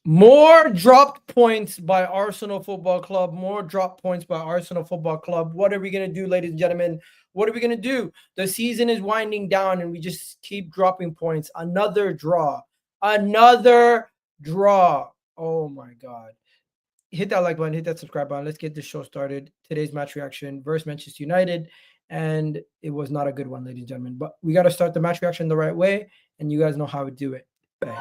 More dropped points by Arsenal Football Club. More dropped points by Arsenal Football Club. What are we going to do, ladies and gentlemen? What are we going to do? The season is winding down and we just keep dropping points. Another draw. Another draw. Oh, my God. Hit that like button. Hit that subscribe button. Let's get this show started. Today's match reaction versus Manchester United. And it was not a good one, ladies and gentlemen. But we got to start the match reaction the right way. And you guys know how to do it. Bang.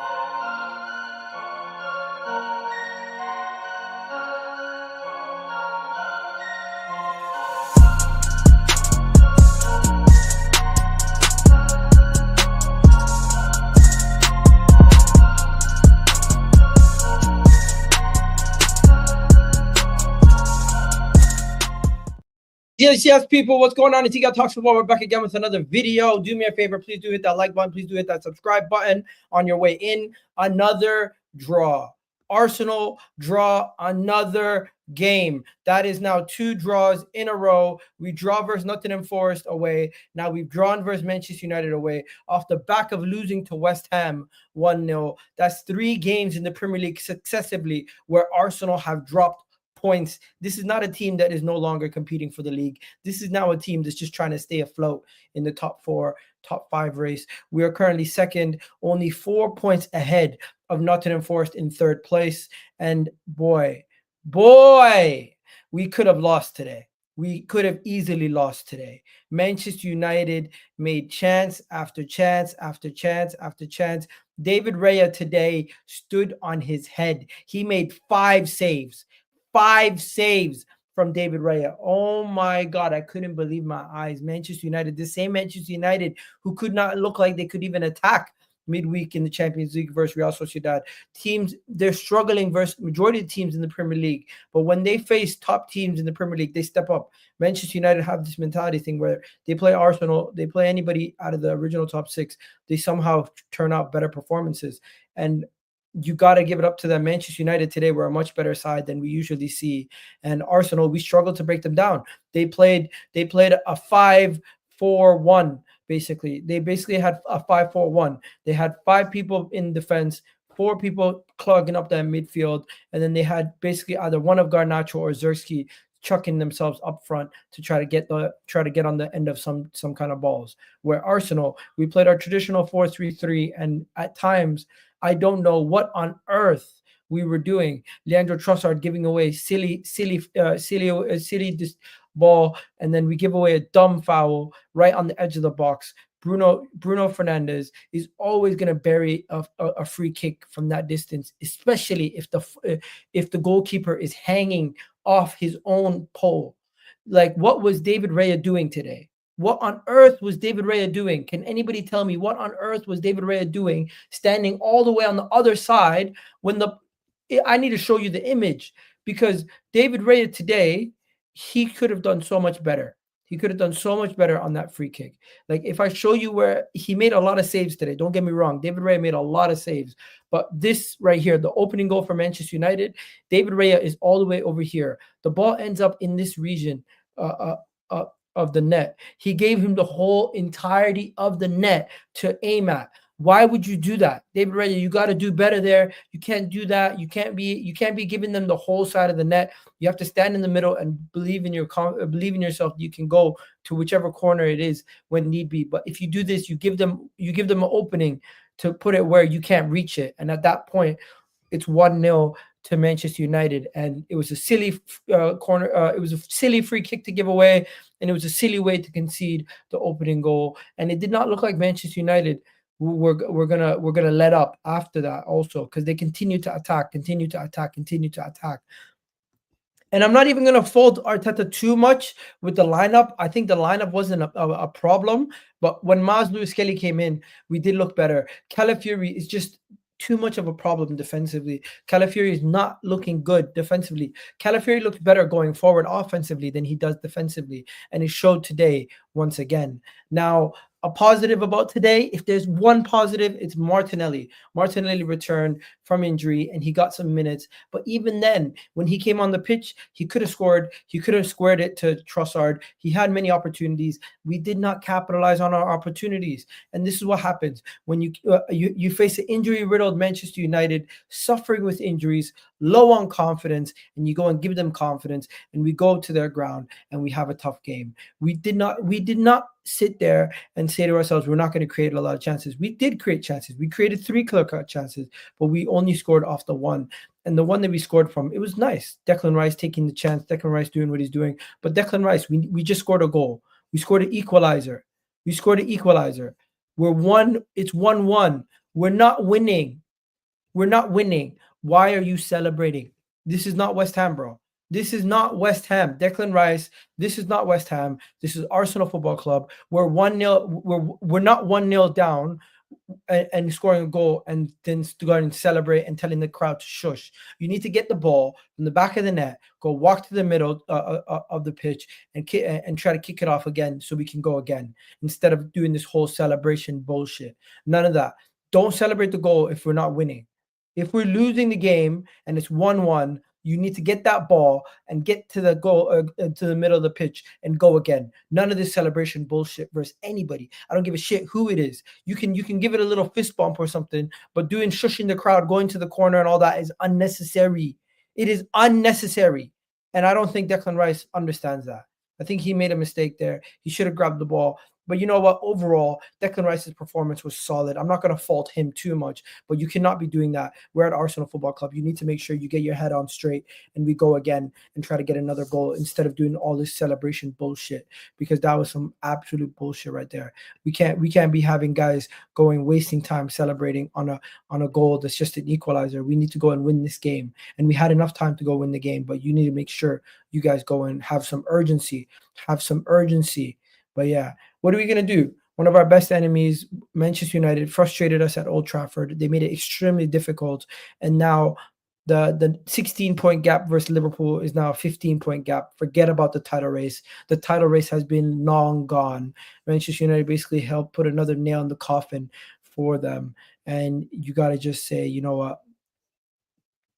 Yes, people, what's going on? It's Ega Talks Football. We're back again with another video. Do me a favor, please do hit that like button. Please do hit that subscribe button on your way in. Another draw. Arsenal draw another game. That is now 2 draws in a row. We draw versus Nottingham Forest away. Now we've drawn versus Manchester United away off the back of losing to West Ham 1-0. That's 3 games in the Premier League successively where Arsenal have dropped points. This is not a team that is no longer competing for the league. This is now a team that's just trying to stay afloat in the top 4, top 5 race. We are currently second, only 4 points ahead of Nottingham Forest in 3rd place. And boy, we could have lost today. We could have easily lost today. Manchester United made chance after chance after chance after chance. David Raya today stood on his head. He made 5 saves. 5 saves from David Raya. Oh my God, I couldn't believe my eyes. Manchester United, the same Manchester United who could not look like they could even attack midweek in the Champions League versus Real Sociedad. Teams, they're struggling versus majority of teams in the Premier League. But when they face top teams in the Premier League, they step up. Manchester United have this mentality thing where they play Arsenal, they play anybody out of the original top 6. They somehow turn out better performances. And you got to give it up to them. Manchester United today were a much better side than we usually see. And Arsenal, we struggled to break them down. They played a 5-4-1, basically. They basically had a 5-4-1. They had 5 people in defense, 4 people clogging up that midfield, and then they had basically either one of Garnacho or Zerski chucking themselves up front to try to get on the end of some kind of balls. Where Arsenal, we played our traditional 4-3-3, and at times I don't know what on earth we were doing. Leandro Trossard giving away silly ball, and then we give away a dumb foul right on the edge of the box. Bruno Fernandes is always going to bury a free kick from that distance, especially if the goalkeeper is hanging off his own pole. Like, what was David Raya doing today? What on earth was David Raya doing? Can anybody tell me what on earth was David Raya doing standing all the way on the other side when I need to show you the image, because David Raya today, he could have done so much better. He could have done so much better on that free kick. Like, if I show you where he made a lot of saves today, don't get me wrong, David Raya made a lot of saves. But this right here, the opening goal for Manchester United, David Raya is all the way over here. The ball ends up in this region of the net. He gave him the whole entirety of the net to aim at. Why would you do that? David Raya, you got to do better there. You can't do that. You can't be giving them the whole side of the net. You have to stand in the middle and believe in yourself. You can go to whichever corner it is when need be. But if you do this, you give them an opening to put it where you can't reach it. And at that point, it's 1-0 to Manchester United, and it was a silly corner. It was a silly free kick to give away, and it was a silly way to concede the opening goal. And it did not look like Manchester United we're gonna let up after that also, because they continue to attack. And I'm not even going to fault Arteta too much with the lineup. I think the lineup wasn't a problem, but when Maz Lewis-Kelly came in, we did look better. Calafiori is just too much of a problem defensively. Calafiori is not looking good defensively. Calafiori looks better going forward offensively than he does defensively, and it showed today once again. Now, a positive about today, if there's one positive, it's Martinelli. Martinelli returned from injury and he got some minutes. But even then, when he came on the pitch, he could have scored. He could have squared it to Trossard. He had many opportunities. We did not capitalize on our opportunities. And this is what happens when you face an injury-riddled Manchester United, suffering with injuries, low on confidence, and you go and give them confidence, and we go to their ground and we have a tough game. We did not sit there and say to ourselves, we're not going to create a lot of chances. We did create chances. We created 3 clear-cut chances, but we only scored off the one. And the one that we scored from, it was nice. Declan Rice taking the chance, Declan Rice doing what he's doing. But Declan Rice, we just scored a goal. We scored an equalizer. We scored an equalizer. It's 1-1. We're not winning. We're not winning. Why are you celebrating? This is not West Ham, bro. This is not West Ham. Declan Rice, this is not West Ham. This is Arsenal Football Club. We're 1-0. We're not 1-0 down and scoring a goal and then go and celebrate and telling the crowd to shush. You need to get the ball from the back of the net, go walk to the middle of the pitch and try to kick it off again so we can go again instead of doing this whole celebration bullshit. None of that. Don't celebrate the goal if we're not winning. If we're losing the game and it's 1-1, you need to get that ball and get to the goal to the middle of the pitch and go again. None of this celebration bullshit versus anybody. I don't give a shit who it is. You can give it a little fist bump or something, but doing shushing the crowd, going to the corner and all that is unnecessary. It is unnecessary. And I don't think Declan Rice understands that. I think he made a mistake there. He should have grabbed the ball. But you know what? Overall, Declan Rice's performance was solid. I'm not going to fault him too much, but you cannot be doing that. We're at Arsenal Football Club. You need to make sure you get your head on straight and we go again and try to get another goal instead of doing all this celebration bullshit, because that was some absolute bullshit right there. We can't be having guys wasting time celebrating on a goal that's just an equalizer. We need to go and win this game. And we had enough time to go win the game, but you need to make sure you guys go and have some urgency. But yeah, what are we going to do? One of our best enemies, Manchester United, frustrated us at Old Trafford. They made it extremely difficult. And now the 16-point gap versus Liverpool is now a 15-point gap. Forget about the title race. The title race has been long gone. Manchester United basically helped put another nail in the coffin for them. And you got to just say, you know what?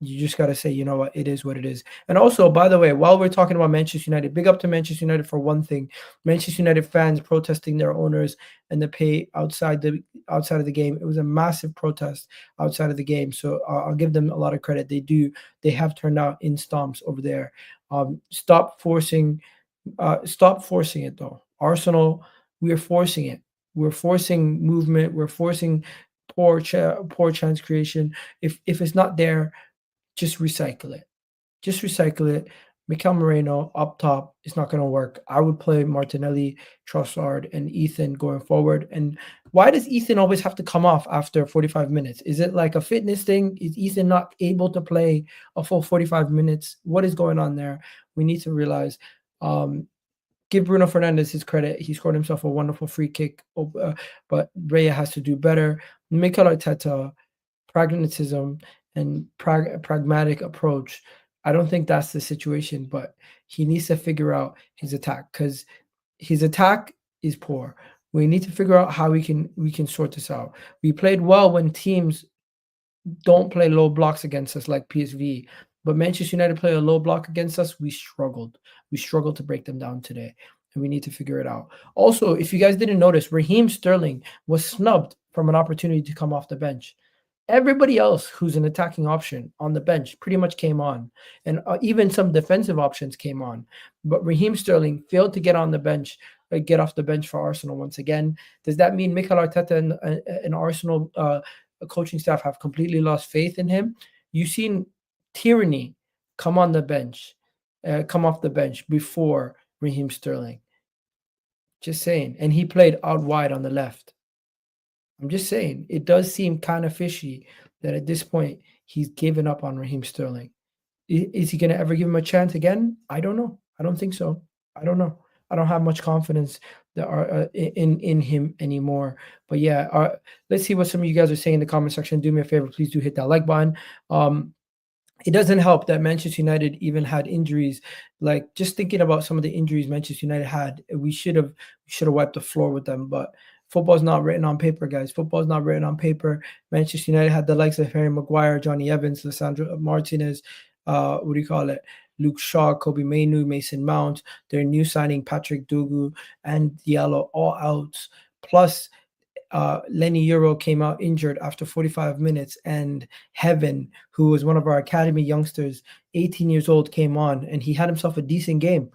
You just got to say, you know what, it is what it is. And also, by the way, while we're talking about Manchester United, big up to Manchester United for one thing. Manchester United fans protesting their owners and the pay outside of the game. It was a massive protest outside of the game. So I'll give them a lot of credit. They have turned out in stomps over there. Stop forcing it though. Arsenal, we are forcing it. We're forcing movement. We're forcing poor chance creation. If it's not there, just recycle it. Just recycle it. Mikel Moreno up top is not going to work. I would play Martinelli, Trossard, and Ethan going forward. And why does Ethan always have to come off after 45 minutes? Is it like a fitness thing? Is Ethan not able to play a full 45 minutes? What is going on there? We need to realize. Give Bruno Fernandes his credit. He scored himself a wonderful free kick, but Raya has to do better. Mikel Arteta, pragmatism and pragmatic approach. I don't think that's the situation, but he needs to figure out his attack because his attack is poor. We need to figure out how we can sort this out. We played well when teams don't play low blocks against us like PSV, but Manchester United play a low block against us. We struggled. We struggled to break them down today, and we need to figure it out. Also, if you guys didn't notice, Raheem Sterling was snubbed from an opportunity to come off the bench. Everybody else who's an attacking option on the bench pretty much came on, and even some defensive options came on. But Raheem Sterling failed to get on the bench, get off the bench for Arsenal once again. Does that mean Mikel Arteta and Arsenal coaching staff have completely lost faith in him? You've seen Tierney come off the bench before Raheem Sterling. Just saying, and he played out wide on the left. I'm just saying, it does seem kind of fishy that at this point he's given up on Raheem Sterling. Is he going to ever give him a chance again? I don't know. I don't think so. I don't know. I don't have much confidence that are in him anymore. But yeah, let's see what some of you guys are saying in the comment section. Do me a favor, please do hit that like button. It doesn't help that Manchester United even had injuries. Like, just thinking about some of the injuries Manchester United had, we should have wiped the floor with them. But Football's not written on paper, guys. Football's not written on paper. Manchester United had the likes of Harry Maguire, Johnny Evans, Lissandro Martinez, what do you call it? Luke Shaw, Kobe Mainu, Mason Mount, their new signing Patrick Dogu and Diallo all out. Plus, Lenny Euro came out injured after 45 minutes, and Heaven, who was one of our academy youngsters, 18 years old, came on, and he had himself a decent game.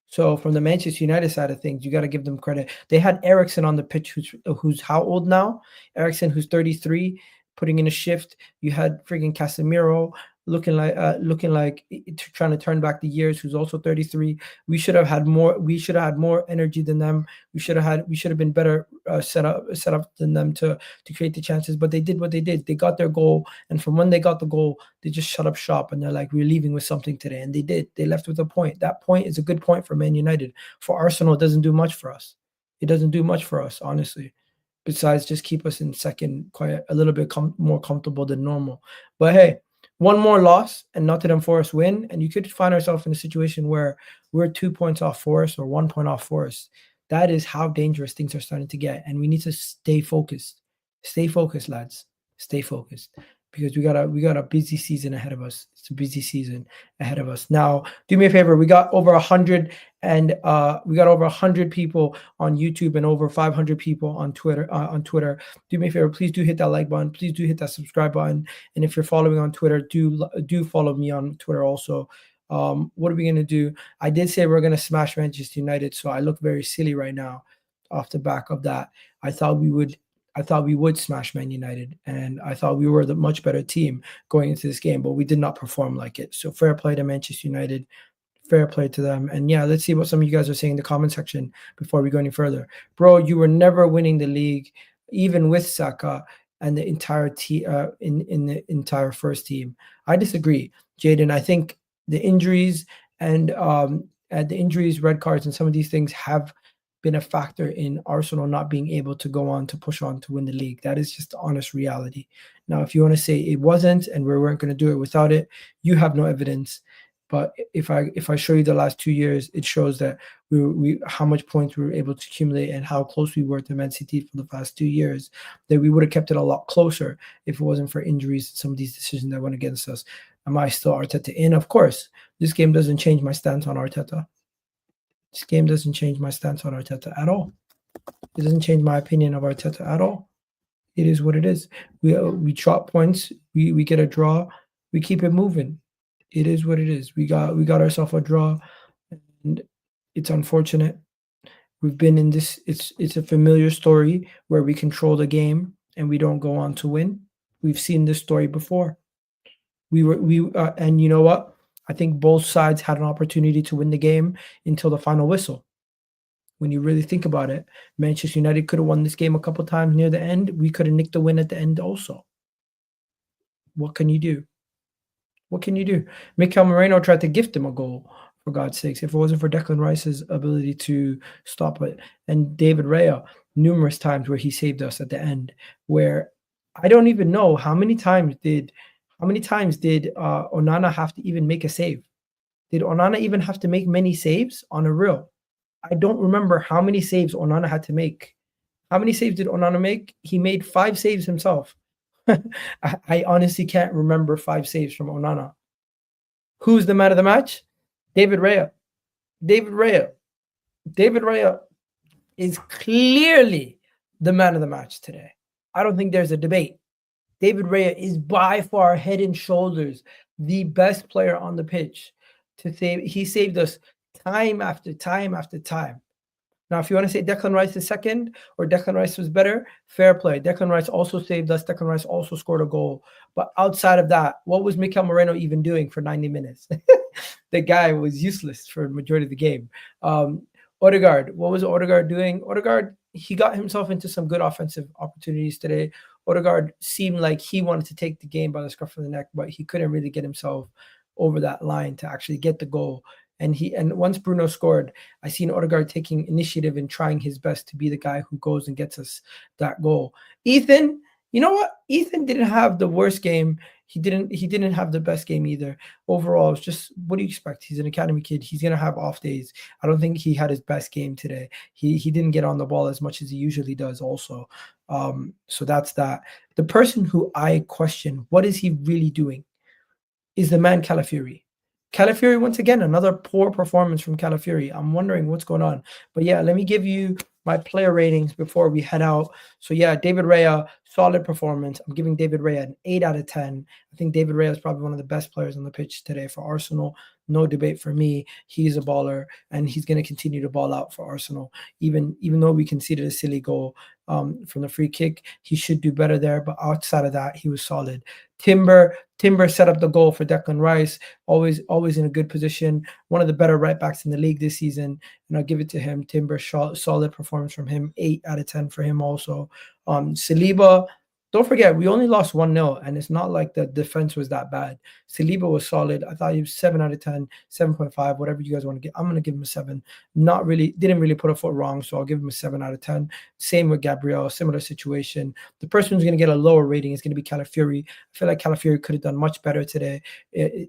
So from the Manchester United side of things, you got to give them credit. They had Ericsson on the pitch, who's how old now? Ericsson, who's 33, putting in a shift. You had freaking Casemiro trying to turn back the years, who's also 33. We should have had more. We should have had more energy than them. We should have been better set up than them to create the chances. But they did what they did. They got their goal, and from when they got the goal, they just shut up shop, and they're like, we're leaving with something today, and they did. They left with a point. That point is a good point for Man United. For Arsenal, it doesn't do much for us. It doesn't do much for us, honestly. Besides, just keep us in second, quite a little bit more comfortable than normal. But hey, one more loss and Nottingham Forest win, and you could find ourselves in a situation where we're 2 points off Forest or 1 point off Forest. That is how dangerous things are starting to get, and we need to stay focused. Stay focused, lads. Stay focused, because we got a busy season ahead of us. It's a busy season ahead of us. Now, do me a favor. We got over 100 people on YouTube and over 500 people on Twitter. Do me a favor. Please do hit that like button. Please do hit that subscribe button. And if you're following on Twitter, do follow me on Twitter also. What are we gonna do? I did say we're gonna smash Manchester United, so I look very silly right now off the back of that. I thought we would smash Man United, and I thought we were the much better team going into this game, but we did not perform like it. So fair play to Manchester United. Fair play to them. And yeah, let's see what some of you guys are saying in the comment section before we go any further. Bro, you were never winning the league, even with Saka and the entire team in the entire first team. I disagree, Jaden. I think the injuries and red cards, and some of these things have been a factor in Arsenal not being able to go on to push on to win the league. That is just the honest reality. Now, if you want to say it wasn't and we weren't going to do it without it, you have no evidence. But if I show you the last 2 years, it shows that we how much points we were able to accumulate and how close we were to Man City for the past 2 years, that we would have kept it a lot closer if it wasn't for injuries and some of these decisions that went against us. Am I still Arteta in? Of course. This game doesn't change my stance on Arteta. This game doesn't change my stance on Arteta at all. It doesn't change my opinion of Arteta at all. It is what it is. We chop points. We get a draw. We keep it moving. It is what it is. We got ourselves a draw, and it's unfortunate. We've been in this. It's a familiar story where we control the game and we don't go on to win. We've seen this story before. And you know what? I think both sides had an opportunity to win the game until the final whistle. When you really think about it, Manchester United could have won this game a couple times near the end. We could have nicked the win at the end also. What can you do? What can you do? Mikel Moreno tried to gift him a goal, for God's sakes, if it wasn't for Declan Rice's ability to stop it. And David Raya, numerous times where he saved us at the end, where I don't even know how many times did Onana have to even make a save? Did Onana even have to make many saves on a reel? I don't remember how many saves Onana had to make. How many saves did Onana make? He made 5 saves himself. I honestly can't remember 5 saves from Onana. Who's the man of the match? David Raya. David Raya is clearly the man of the match today. I don't think there's a debate. David Raya is by far head and shoulders the best player on the pitch. He saved us time after time after time. Now, if you want to say Declan Rice is second or Declan Rice was better, fair play. Declan Rice also saved us. Declan Rice also scored a goal. But outside of that, what was Mikel Moreno even doing for 90 minutes? The guy was useless for the majority of the game. Odegaard, what was Odegaard doing? Odegaard, he got himself into some good offensive opportunities today. Odegaard seemed like he wanted to take the game by the scruff of the neck, but he couldn't really get himself over that line to actually get the goal. And once Bruno scored, I seen Odegaard taking initiative and trying his best to be the guy who goes and gets us that goal. Ethan, you know what? Ethan didn't have the worst game he didn't have the best game either. Overall, it's just what do you expect? He's an academy kid. He's gonna have off days. I don't think he had his best game today. He didn't get on the ball as much as he usually does. Also, so that's that. The person who I question, what is he really doing, is the man Calafiori. Calafiori, once again, another poor performance from Calafiori. I'm wondering what's going on. But yeah, let me give you my player ratings before we head out. So yeah, David Raya, solid performance. I'm giving David Raya an 8 out of 10. I think David Raya is probably one of the best players on the pitch today for Arsenal. No debate for me. He's a baller, and he's going to continue to ball out for Arsenal. Even though we conceded a silly goal from the free kick, he should do better there. But outside of that, he was solid. Timber set up the goal for Declan Rice. Always in a good position. One of the better right backs in the league this season, and I'll give it to him. Timber, solid performance from him. 8 out of 10 for him also. Saliba, don't forget, we only lost 1-0, and it's not like the defense was that bad. Saliba was solid. I thought he was 7 out of 10, 7.5, whatever you guys want to get. I'm going to give him a 7. Didn't really put a foot wrong, so I'll give him a 7 out of 10. Same with Gabriel, similar situation. The person who's going to get a lower rating is going to be Calafiori. I feel like Calafiori could have done much better today,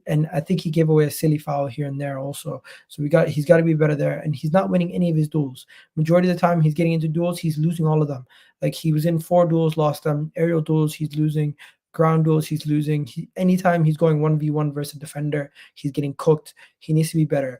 and I think he gave away a silly foul here and there also. So he's got to be better there, and he's not winning any of his duels. Majority of the time he's getting into duels, he's losing all of them. Like he was in 4 duels, lost them. Aerial duels, he's losing. Ground duels, he's losing. Anytime he's going 1v1 versus a defender, he's getting cooked. He needs to be better.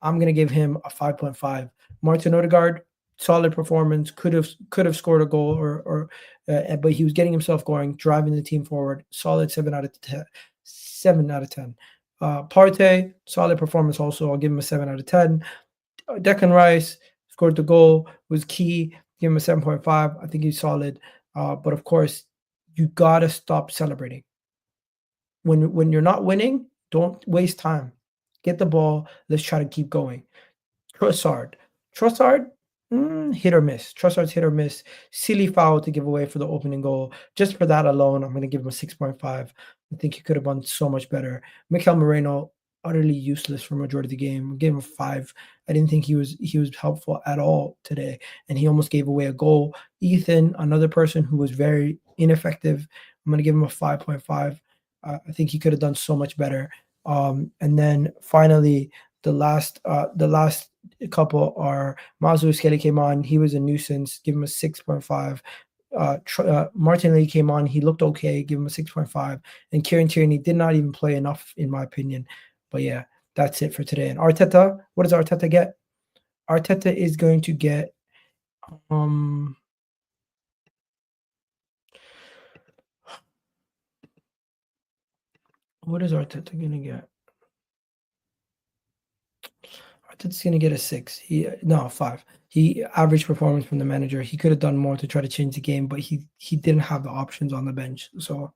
I'm going to give him a 5.5. Martin Odegaard, solid performance. Could have scored a goal, but he was getting himself going, driving the team forward. Solid 7 out of 10. 7 out of 10. Partey, solid performance also. I'll give him a 7 out of 10. Declan Rice scored the goal, was key. Give him a 7.5. I think he's solid. But of course, you gotta stop celebrating. When you're not winning, don't waste time. Get the ball. Let's try to keep going. Trossard, hit or miss. Trossard's hit or miss. Silly foul to give away for the opening goal. Just for that alone, I'm going to give him a 6.5. I think he could have done so much better. Mikel Moreno, utterly useless for majority of the game. I gave him a 5. I didn't think he was helpful at all today, and he almost gave away a goal. Ethan, another person who was very ineffective. I'm going to give him a 5.5. I think he could have done so much better. And then finally, the last couple are Mazu Skelly came on. He was a nuisance. Give him a 6.5. Martinelli came on. He looked okay. Give him a 6.5. And Kieran Tierney did not even play enough, in my opinion. But yeah, that's it for today. And Arteta, what does Arteta get? Arteta is going to get what is Arteta going to get? Arteta's going to get a 6. 5. He average performance from the manager. He could have done more to try to change the game, but he didn't have the options on the bench. So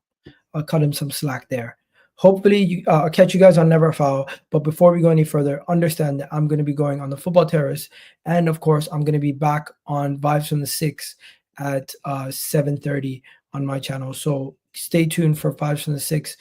I'll cut him some slack there. Hopefully, I'll catch you guys on Never Foul. But before we go any further, understand that I'm going to be going on the Football Terrace. And, of course, I'm going to be back on Vibes from the 6 at 7:30 on my channel. So stay tuned for Vibes from the 6. I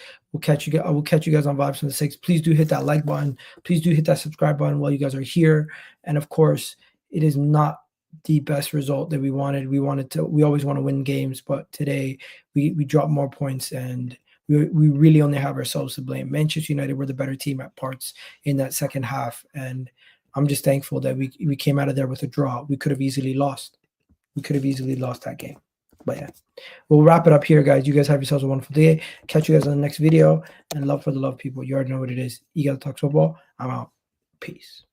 will catch you guys on Vibes from the 6. Please do hit that like button. Please do hit that subscribe button while you guys are here. And, of course, it is not the best result that we wanted. We always want to win games. But today we dropped more points, and we really only have ourselves to blame. Manchester United were the better team at parts in that second half, and I'm just thankful that we came out of there with a draw. We could have easily lost. That game. But yeah, we'll wrap it up here, guys. You guys have yourselves a wonderful day. Catch you guys on the next video. And love for the love, people. You already know what it is. You gotta talk football. I'm out. Peace.